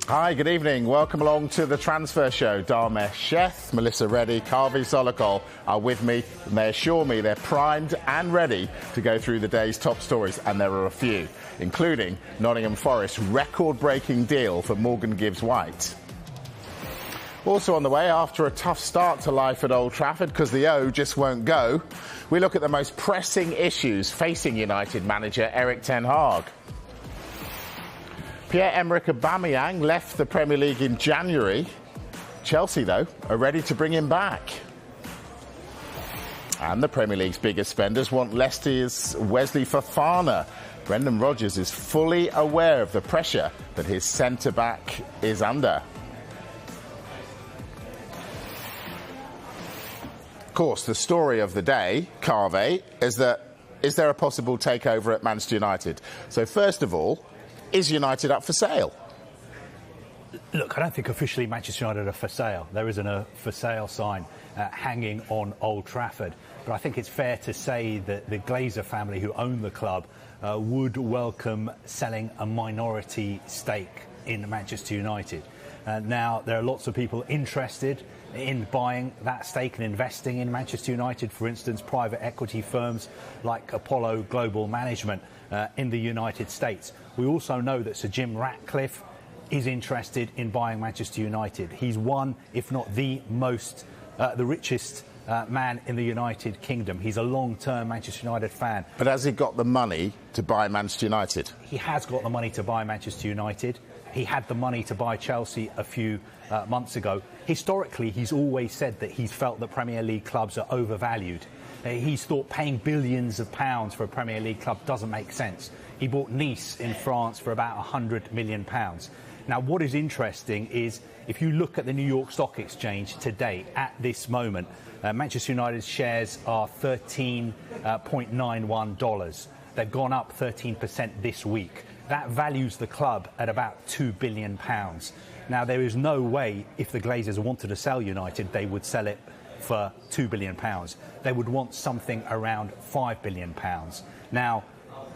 Hi, good evening. Welcome along to the Transfer Show. Dharmesh Sheth, Melissa Reddy, Carvey Solokol are with me, and they assure me they're primed and ready to go through the day's top stories, and there are a few, including Nottingham Forest's record-breaking deal for Morgan Gibbs-White. Also on the way, after a tough start to life at Old Trafford because the O just won't go, we look at the most pressing issues facing United manager Erik ten Hag. Pierre-Emerick Aubameyang left the Premier League in January. Chelsea, though, are ready to bring him back. And the Premier League's biggest spenders want Leicester's Wesley Fofana. Brendan Rodgers is fully aware of the pressure that his centre-back is under. Of course, the story of the day, Carvey, is there a possible takeover at Manchester United? So first of all, is United up for sale? Look, I don't think officially Manchester United are for sale. There isn't a for sale sign hanging on Old Trafford. But I think it's fair to say that the Glazer family, who own the club, would welcome selling a minority stake in Manchester United. Now, there are lots of people interested in buying that stake and investing in Manchester United. For instance, private equity firms like Apollo Global Management in the United States. We also know that Sir Jim Ratcliffe is interested in buying Manchester United. He's one, if not the richest man in the United Kingdom. He's a long-term Manchester United fan. But has he got the money to buy Manchester United? He has got the money to buy Manchester United. He had the money to buy Chelsea a few months ago. Historically, he's always said that he's felt that Premier League clubs are overvalued. He's thought paying billions of pounds for a Premier League club doesn't make sense. He bought Nice in France for about £100 million. Now, what is interesting is if you look at the New York Stock Exchange today, at this moment, Manchester United's shares are $13.91. They've gone up 13% this week. That values the club at about £2 billion. Now, there is no way, if the Glazers wanted to sell United, they would sell it for £2 billion. They would want something around £5 billion. Now,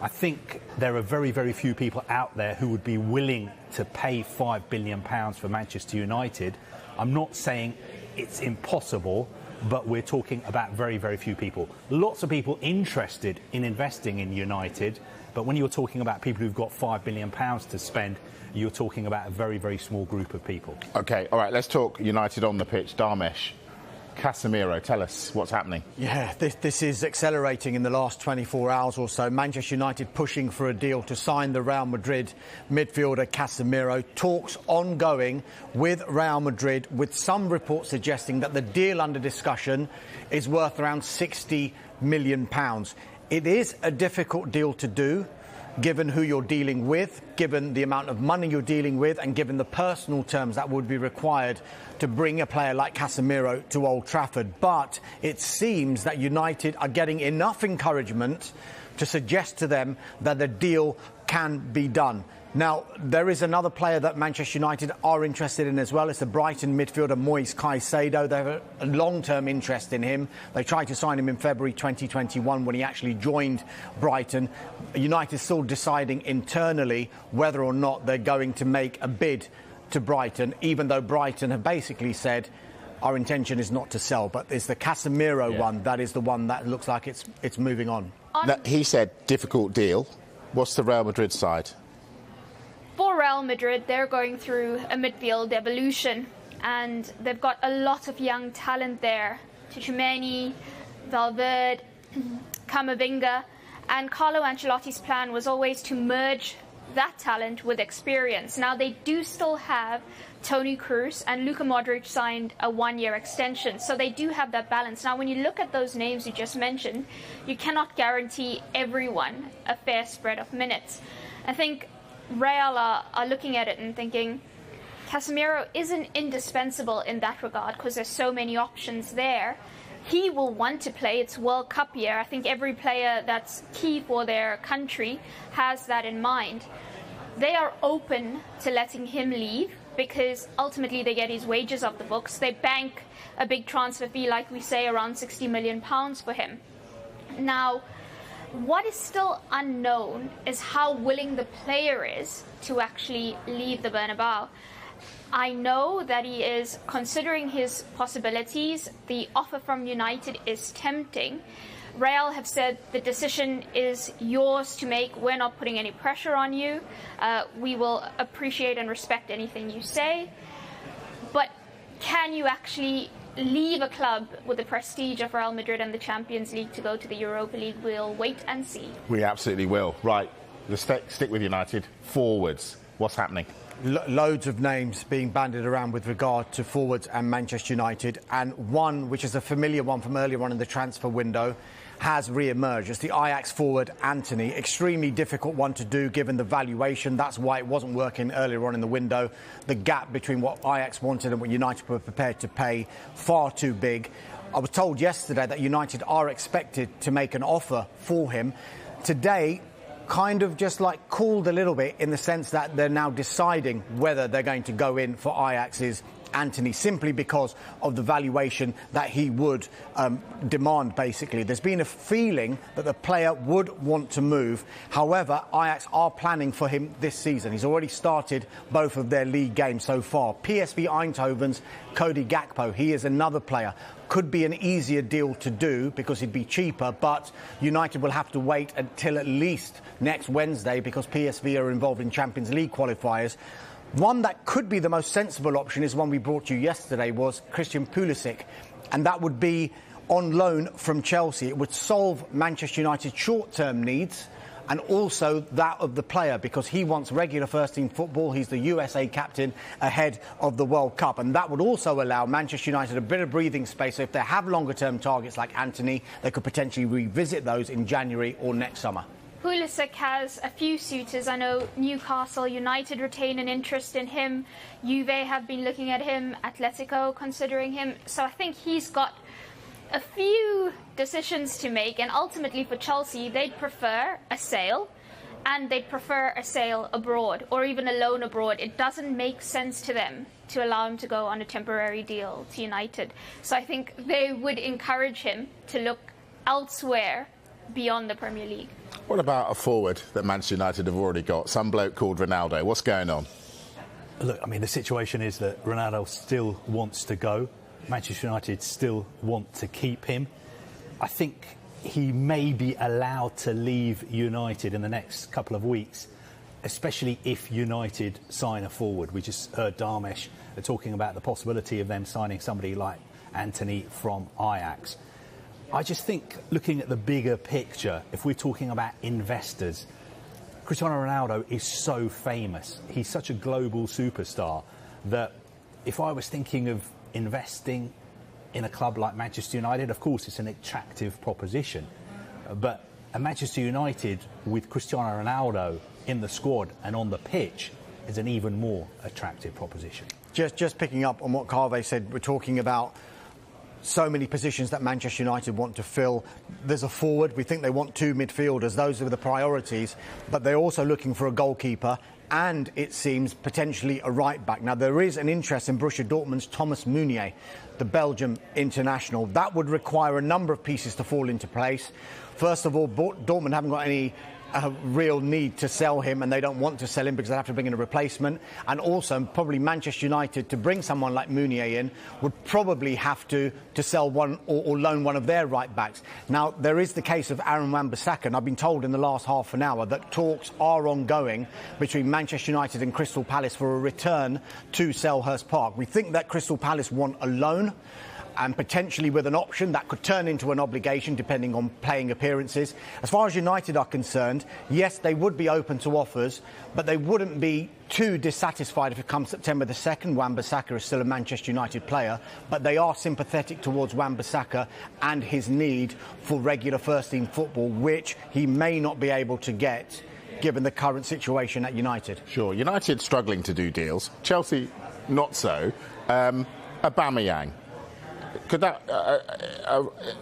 I think there are very, very few people out there who would be willing to pay £5 billion for Manchester United. I'm not saying it's impossible, but we're talking about very, very few people. Lots of people interested in investing in United, but when you're talking about people who've got £5 billion to spend, you're talking about a very, very small group of people. OK, all right, let's talk United on the pitch. Dharmesh, Casemiro, tell us what's happening. Yeah, this is accelerating in the last 24 hours or so. Manchester United pushing for a deal to sign the Real Madrid midfielder Casemiro. Talks ongoing with Real Madrid, with some reports suggesting that the deal under discussion is worth around £60 million. It is a difficult deal to do, given who you're dealing with, given the amount of money you're dealing with, and given the personal terms that would be required to bring a player like Casemiro to Old Trafford. But it seems that United are getting enough encouragement to suggest to them that the deal can be done. Now, there is another player that Manchester United are interested in as well. It's the Brighton midfielder Moises Caicedo. They have a long-term interest in him. They tried to sign him in February 2021 when he actually joined Brighton. United is still deciding internally whether or not they're going to make a bid to Brighton, even though Brighton have basically said our intention is not to sell. But it's the Casemiro one that is the one that looks like it's moving on. He said difficult deal. What's the Real Madrid side? For Real Madrid, they're going through a midfield evolution, and they've got a lot of young talent there. Tchouaméni, Valverde, Camavinga, and Carlo Ancelotti's plan was always to merge that talent with experience. Now, they do still have Toni Kroos, and Luka Modric signed a one-year extension, so they do have that balance. Now, when you look at those names you just mentioned, you cannot guarantee everyone a fair spread of minutes. I think Real are looking at it and thinking Casemiro isn't indispensable in that regard because there's so many options there. He will want to play. It's World Cup year. I think every player that's key for their country has that in mind. They are open to letting him leave because ultimately they get his wages off the books. They bank a big transfer fee, like we say, around £60 million for him. Now, what is still unknown is how willing the player is to actually leave the Bernabeu. I know that he is considering his possibilities. The offer from United is tempting. Real have said the decision is yours to make. We're not putting any pressure on you. We will appreciate and respect anything you say. But can you actually leave a club with the prestige of Real Madrid and the Champions League to go to the Europa League? We'll wait and see. We absolutely will. Right, let's stick with United. Forwards, what's happening? Loads of names being bandied around with regard to forwards and Manchester United, and one which is a familiar one from earlier on in the transfer window has re-emerged. It's the Ajax forward Antony. Extremely difficult one to do given the valuation. That's why it wasn't working earlier on in the window. The gap between what Ajax wanted and what United were prepared to pay, far too big. I was told yesterday that United are expected to make an offer for him. Today, kind of just like cooled a little bit in the sense that they're now deciding whether they're going to go in for Ajax's Antony, simply because of the valuation that he would demand, basically. There's been a feeling that the player would want to move. However, Ajax are planning for him this season. He's already started both of their league games so far. PSV Eindhoven's Cody Gakpo, he is another player. Could be an easier deal to do because he'd be cheaper, but United will have to wait until at least next Wednesday because PSV are involved in Champions League qualifiers. One that could be the most sensible option is one we brought you yesterday, was Christian Pulisic, and that would be on loan from Chelsea. It would solve Manchester United's short-term needs and also that of the player, because he wants regular first-team football. He's the USA captain ahead of the World Cup, and that would also allow Manchester United a bit of breathing space. So if they have longer-term targets like Antony, they could potentially revisit those in January or next summer. Pulisic has a few suitors. I know Newcastle United retain an interest in him. Juve have been looking at him. Atletico considering him. So I think he's got a few decisions to make. And ultimately for Chelsea, they'd prefer a sale. And they'd prefer a sale abroad or even a loan abroad. It doesn't make sense to them to allow him to go on a temporary deal to United. So I think they would encourage him to look elsewhere beyond the Premier League. What about a forward that Manchester United have already got? Some bloke called Ronaldo. What's going on? Look, I mean, the situation is that Ronaldo still wants to go. Manchester United still want to keep him. I think he may be allowed to leave United in the next couple of weeks, especially if United sign a forward. We just heard Darmesh talking about the possibility of them signing somebody like Antony from Ajax. I just think, looking at the bigger picture, if we're talking about investors, Cristiano Ronaldo is so famous. He's such a global superstar that if I was thinking of investing in a club like Manchester United, of course it's an attractive proposition. But at Manchester United, with Cristiano Ronaldo in the squad and on the pitch, is an even more attractive proposition. Just picking up on what Carve said, we're talking about so many positions that Manchester United want to fill. There's a forward. We think they want two midfielders. Those are the priorities. But they're also looking for a goalkeeper and, it seems, potentially a right-back. Now, there is an interest in Borussia Dortmund's Thomas Meunier, the Belgian international. That would require a number of pieces to fall into place. First of all, Dortmund haven't got any real need to sell him, and they don't want to sell him because they have to bring in a replacement. And also, probably Manchester United, to bring someone like Meunier in, would probably have to sell one or loan one of their right backs. Now, there is the case of Aaron Wan-Bissaka, and I've been told in the last half an hour that talks are ongoing between Manchester United and Crystal Palace for a return to Selhurst Park. We think that Crystal Palace want a loan, and potentially with an option that could turn into an obligation depending on playing appearances. As far as United are concerned, yes, they would be open to offers, but they wouldn't be too dissatisfied if it comes September the 2nd. Wan-Bissaka is still a Manchester United player, but they are sympathetic towards Wan-Bissaka and his need for regular first-team football, which he may not be able to get given the current situation at United. Sure, United struggling to do deals. Chelsea, not so. Aubameyang. Could that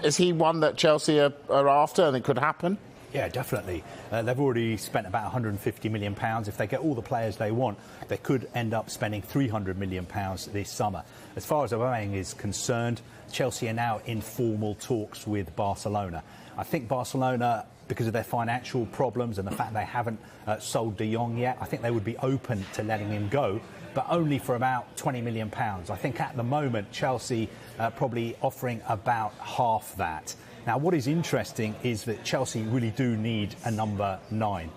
is he one that Chelsea are after and it could happen? Yeah, definitely. They've already spent about £150 million. If they get all the players they want, they could end up spending £300 million this summer. As far as Aubameyang is concerned, Chelsea are now in formal talks with Barcelona. I think Barcelona, because of their financial problems and the fact they haven't sold De Jong yet, I think they would be open to letting him go, but only for about £20 million. I think at the moment Chelsea probably offering about half that. Now, what is interesting is that Chelsea really do need a number 9.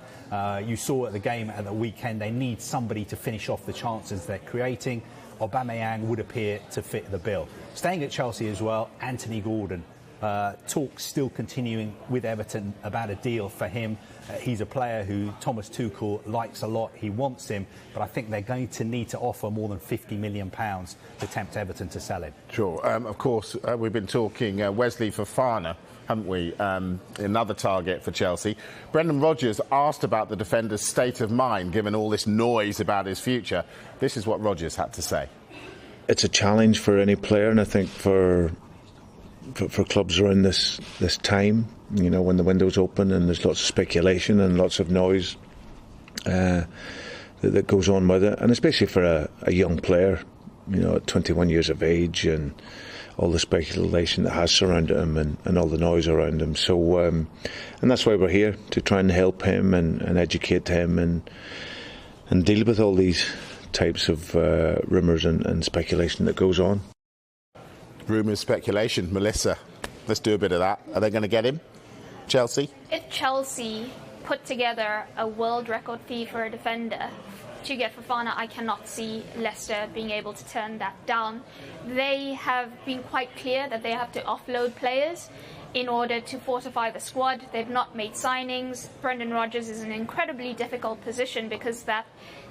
You saw at the game at the weekend, they need somebody to finish off the chances they're creating. Aubameyang would appear to fit the bill. Staying at Chelsea as well, Antony Gordon. Talks still continuing with Everton about a deal for him. He's a player who Thomas Tuchel likes a lot. He wants him, but I think they're going to need to offer more than £50 million to tempt Everton to sell him. Sure. Of course, we've been talking Wesley Fofana, haven't we? Another target for Chelsea. Brendan Rodgers asked about the defender's state of mind, given all this noise about his future. This is what Rodgers had to say. It's a challenge for any player, and I think for clubs around this time, you know, when the window's open and there's lots of speculation and lots of noise that goes on with it, and especially for a young player, you know, at 21 years of age, and all the speculation that has surrounded him and all the noise around him. So, and that's why we're here, to try and help him and educate him and deal with all these types of rumours and speculation that goes on. Rumours, speculation. Melissa, let's do a bit of that. Are they going to get him? Chelsea? If Chelsea put together a world record fee for a defender to get Fofana, I cannot see Leicester being able to turn that down. They have been quite clear that they have to offload players in order to fortify the squad. They've not made signings. Brendan Rodgers is in an incredibly difficult position because that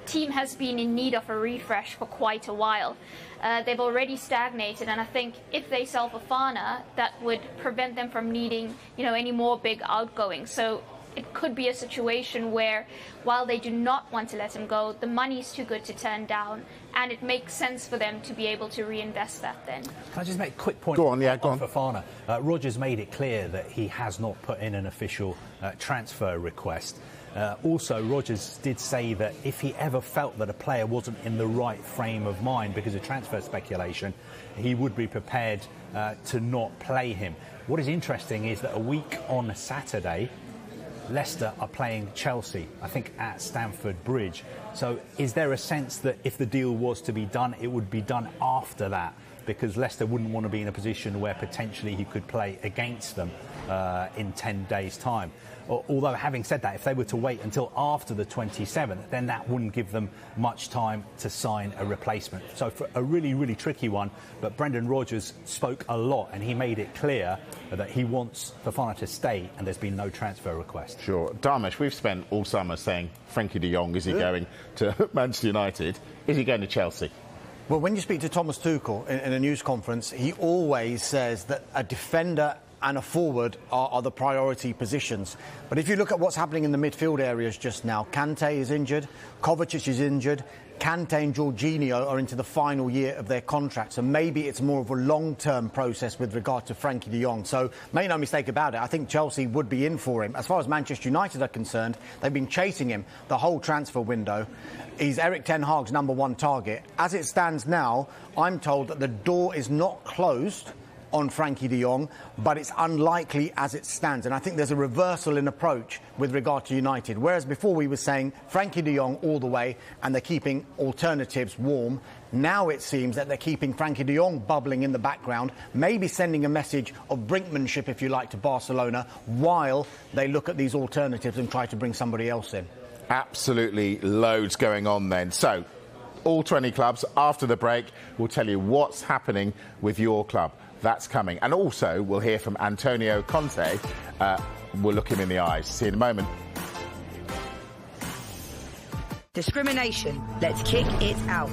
team has been in need of a refresh for quite a while. They've already stagnated, and I think if they sell Fofana, that would prevent them from needing, you know, any more big outgoings. So it could be a situation where, while they do not want to let him go, the money's too good to turn down, and it makes sense for them to be able to reinvest that then. Can I just make a quick point go on. Fofana? Rodgers made it clear that he has not put in an official transfer request. Also, Rodgers did say that if he ever felt that a player wasn't in the right frame of mind because of transfer speculation, he would be prepared to not play him. What is interesting is that a week on Saturday, Leicester are playing Chelsea, I think at Stamford Bridge. So is there a sense that if the deal was to be done, it would be done after that? Because Leicester wouldn't want to be in a position where potentially he could play against them in 10 days' time. Although, having said that, if they were to wait until after the 27th, then that wouldn't give them much time to sign a replacement. So for a really, really tricky one, but Brendan Rodgers spoke a lot and he made it clear that he wants Fofana to stay, and there's been no transfer request. Sure. Dharmesh, we've spent all summer saying Frenkie de Jong, is he going to Manchester United? Is he going to Chelsea? Well, when you speak to Thomas Tuchel in a news conference, he always says that a defender and a forward are the priority positions. But if you look at what's happening in the midfield areas just now, Conte is injured, Kovacic is injured, Kante and Jorginho are into the final year of their contracts, and maybe it's more of a long-term process with regard to Frenkie de Jong. So, make no mistake about it, I think Chelsea would be in for him. As far as Manchester United are concerned, they've been chasing him the whole transfer window. He's Erik ten Hag's #1 target. As it stands now, I'm told that the door is not closed on Frenkie de Jong, but it's unlikely as it stands. And I think there's a reversal in approach with regard to United. Whereas before we were saying Frenkie de Jong all the way, and they're keeping alternatives warm. Now it seems that they're keeping Frenkie de Jong bubbling in the background, maybe sending a message of brinkmanship, if you like, to Barcelona, while they look at these alternatives and try to bring somebody else in. Absolutely loads going on then. So, all 20 clubs, after the break, we'll tell you what's happening with your club. That's coming. And also, we'll hear from Antonio Conte. We'll look him in the eyes. See you in a moment. Discrimination. Let's kick it out.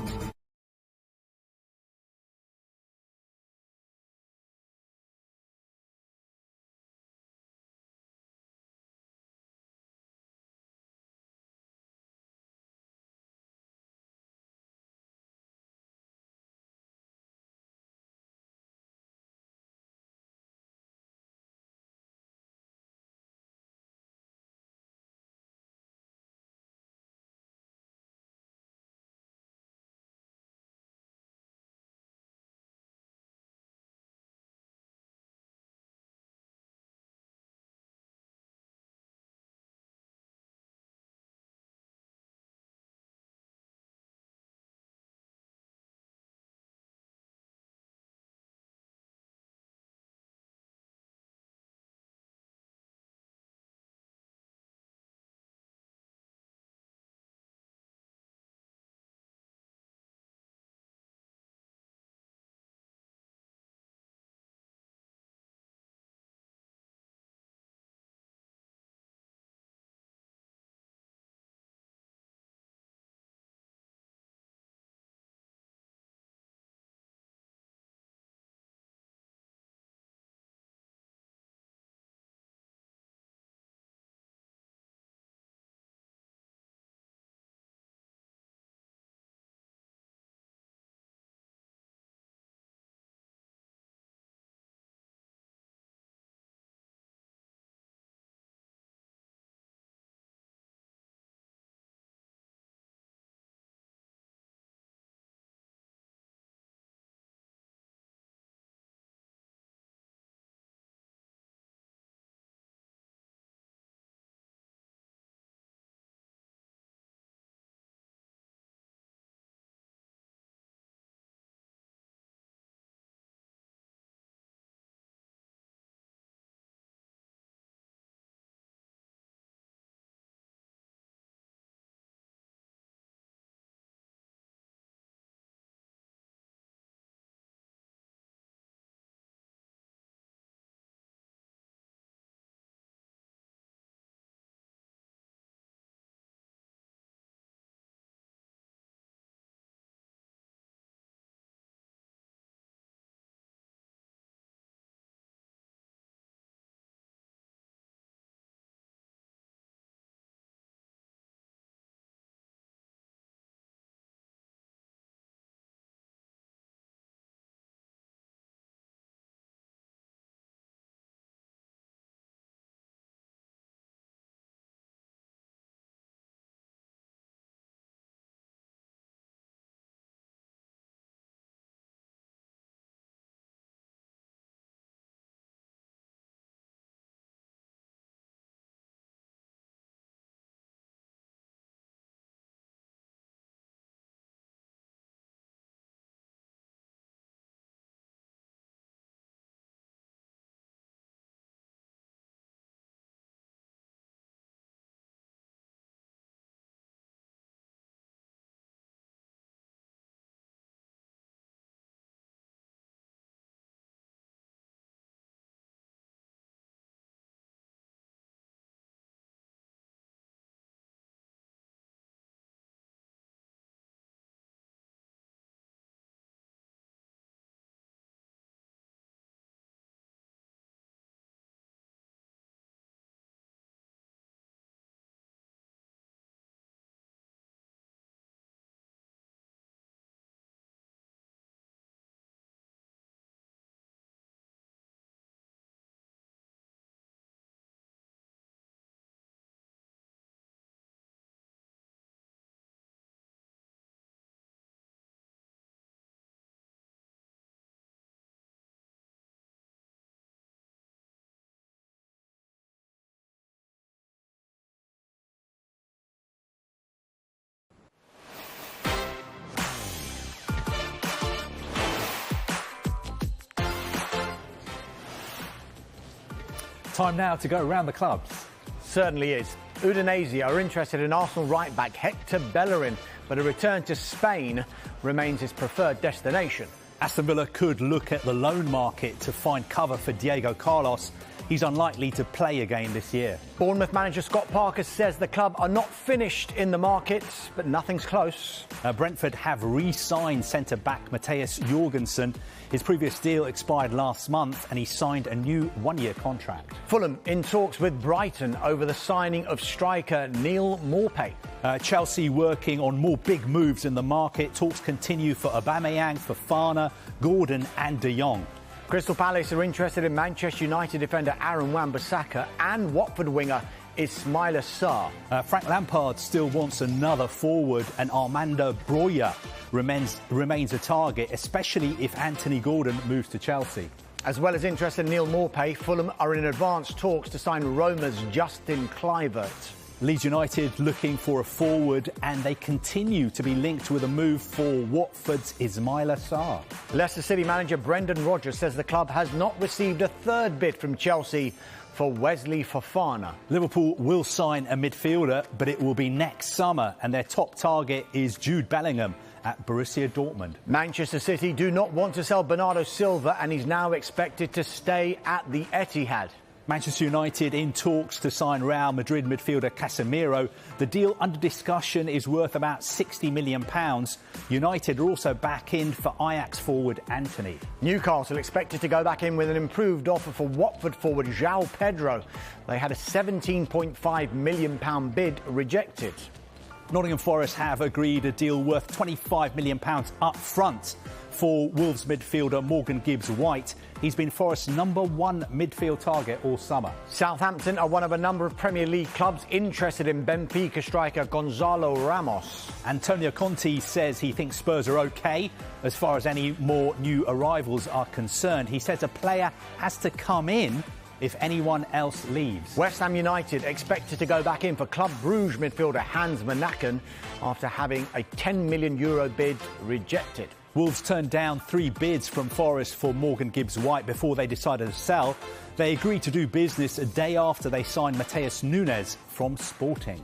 Time now to go around the clubs. Certainly is. Udinese are interested in Arsenal right-back Hector Bellerin, but a return to Spain remains his preferred destination. Aston Villa could look at the loan market to find cover for Diego Carlos. He's unlikely to play again this year. Bournemouth manager Scott Parker says the club are not finished in the market, but nothing's close. Brentford have re-signed centre-back Matthias Jorgensen. His previous deal expired last month and he signed a new one-year contract. Fulham in talks with Brighton over the signing of striker Neal Maupay. Chelsea working on more big moves in the market. Talks continue for Aubameyang, Fofana, Gordon and De Jong. Crystal Palace are interested in Manchester United defender Aaron Wan-Bissaka and Watford winger Ismaila Sarr. Frank Lampard still wants another forward and Armando Broja remains a target, especially if Anthony Gordon moves to Chelsea. As well as interest in Neal Maupay, Fulham are in advanced talks to sign Roma's Justin Kluivert. Leeds United looking for a forward and they continue to be linked with a move for Watford's Ismaila Sarr. Leicester City manager Brendan Rodgers says the club has not received a third bid from Chelsea for Wesley Fofana. Liverpool will sign a midfielder, but it will be next summer and their top target is Jude Bellingham at Borussia Dortmund. Manchester City do not want to sell Bernardo Silva and he's now expected to stay at the Etihad. Manchester United in talks to sign Real Madrid midfielder Casemiro. The deal under discussion is worth about £60 million. United are also back in for Ajax forward Antony. Newcastle expected to go back in with an improved offer for Watford forward João Pedro. They had a £17.5 million bid rejected. Nottingham Forest have agreed a deal worth £25 million up front for Wolves midfielder Morgan Gibbs-White. He's been Forest's #1 midfield target all summer. Southampton are one of a number of Premier League clubs interested in Benfica striker Gonzalo Ramos. Antonio Conte says he thinks Spurs are OK as far as any more new arrivals are concerned. He says a player has to come in if anyone else leaves. West Ham United expected to go back in for Club Brugge midfielder Hans Vanaken after having a €10 million bid rejected. Wolves turned down 3 bids from Forest for Morgan Gibbs-White before they decided to sell. They agreed to do business a day after they signed Matheus Nunes from Sporting.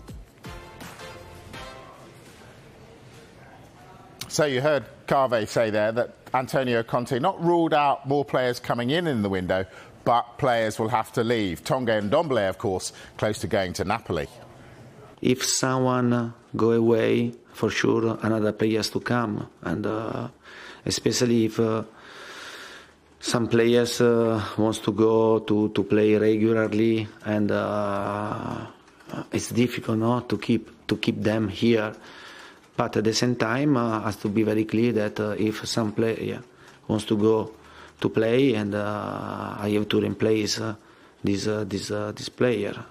So you heard Carve say there that Antonio Conte not ruled out more players coming in the window, but players will have to leave. Tonga and Ndombele, of course, close to going to Napoli. If someone go away, for sure another players to come, and especially if some players wants to go to play regularly, and it's difficult not to keep them here. But at the same time, has to be very clear that if some player wants to go to play, and I have to replace this player.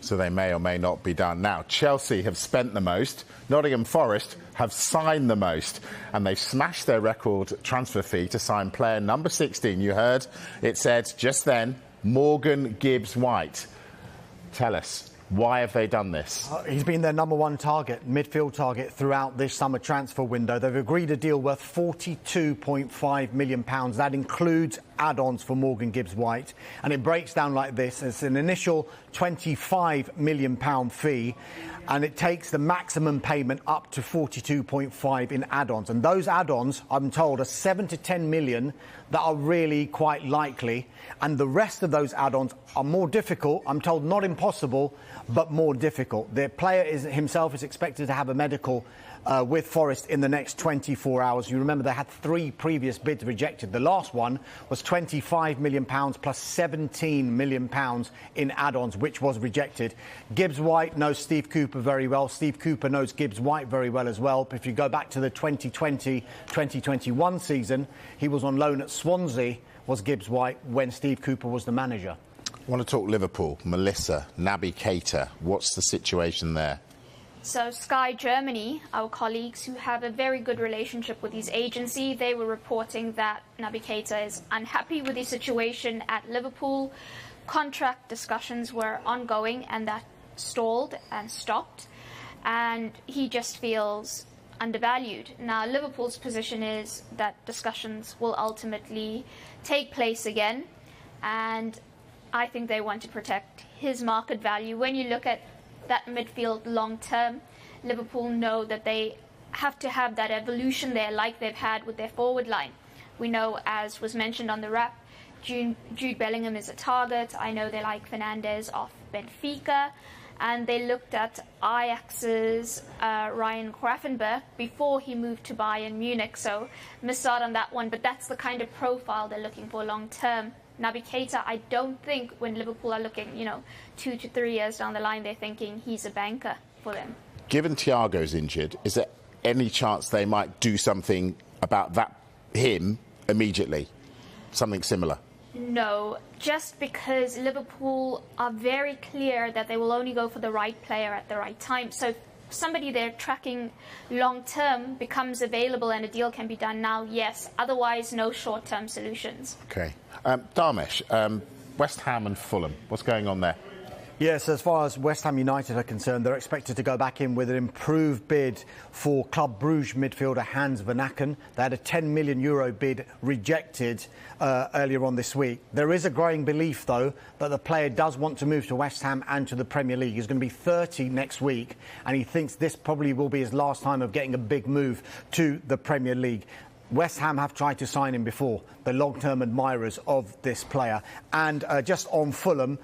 So they may or may not be done. Now, Chelsea have spent the most. Nottingham Forest have signed the most. And they've smashed their record transfer fee to sign player number 16. You heard it said just then, Morgan Gibbs-White. Tell us, why have they done this? He's been their #1 target, midfield target, throughout this summer transfer window. They've agreed a deal worth £42.5 million. That includes add-ons for Morgan Gibbs-White. And it breaks down like this. It's an initial £25 million fee, and it takes the maximum payment up to 42.5 in add-ons. And those add-ons, I'm told, are 7 to 10 million that are really quite likely. And the rest of those add-ons are more difficult. I'm told not impossible, but more difficult. The player himself is expected to have a medical with Forest in the next 24 hours. You remember they had 3 previous bids rejected. The last one was £25 million plus £17 million in add-ons, which was rejected. Gibbs-White knows Steve Cooper very well. Steve Cooper knows Gibbs-White very well as well. If you go back to the 2020-2021 season, he was on loan at Swansea, was Gibbs-White, when Steve Cooper was the manager. I want to talk Liverpool. Melissa, Naby Keita, what's the situation there? So Sky Germany, our colleagues who have a very good relationship with his agency, they were reporting that Naby Keita is unhappy with his situation at Liverpool. Contract discussions were ongoing and that stalled and stopped, and he just feels undervalued. Now, Liverpool's position is that discussions will ultimately take place again, and I think they want to protect his market value. When you look at that midfield long term, Liverpool know that they have to have that evolution there like they've had with their forward line. We know, as was mentioned on the wrap, Jude Bellingham is a target. I know they like Fernandes off Benfica. And they looked at Ajax's Ryan Gravenberch before he moved to Bayern Munich. So missed out on that one. But that's the kind of profile they're looking for long term. Naby Keita, I don't think when Liverpool are looking, 2 to 3 years down the line, they're thinking he's a banker for them. Given Thiago's injured, is there any chance they might do something about him immediately? Something similar? No, just because Liverpool are very clear that they will only go for the right player at the right time. So if somebody they're tracking long term becomes available and a deal can be done now, yes. Otherwise, no short-term solutions. OK. Dharmesh, West Ham and Fulham, what's going on there? Yes, as far as West Ham United are concerned, they're expected to go back in with an improved bid for Club Brugge midfielder Hans Vanaken. They had a €10 million bid rejected earlier on this week. There is a growing belief, though, that the player does want to move to West Ham and to the Premier League. He's going to be 30 next week, and he thinks this probably will be his last time of getting a big move to the Premier League. West Ham have tried to sign him before, the long-term admirers of this player. And just on Fulham,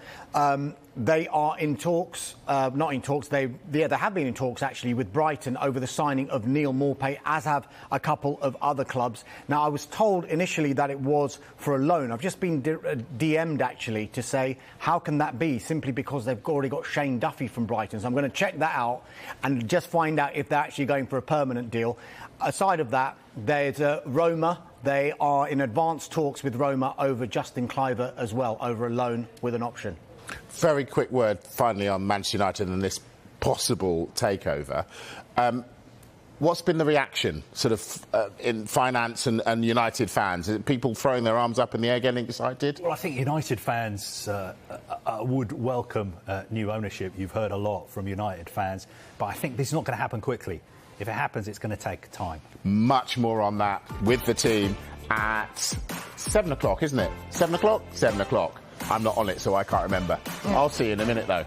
they are in talks, not in talks, they have been in talks actually with Brighton over the signing of Neal Maupay, as have a couple of other clubs. Now, I was told initially that it was for a loan. I've just been DM'd actually to say, how can that be? Simply because they've already got Shane Duffy from Brighton. So I'm going to check that out and just find out if they're actually going for a permanent deal. Aside of that, there's Roma. They are in advanced talks with Roma over Justin Kluivert as well, over a loan with an option. Very quick word, finally, on Manchester United and this possible takeover. What's been the reaction, sort of, in finance and United fans? Is it people throwing their arms up in the air, getting excited? Well, I think United fans would welcome new ownership. You've heard a lot from United fans, but I think this is not going to happen quickly. If it happens, it's going to take time. Much more on that with the team at 7 o'clock, isn't it? 7 o'clock? 7 o'clock. I'm not on it, so I can't remember. I'll see you in a minute, though.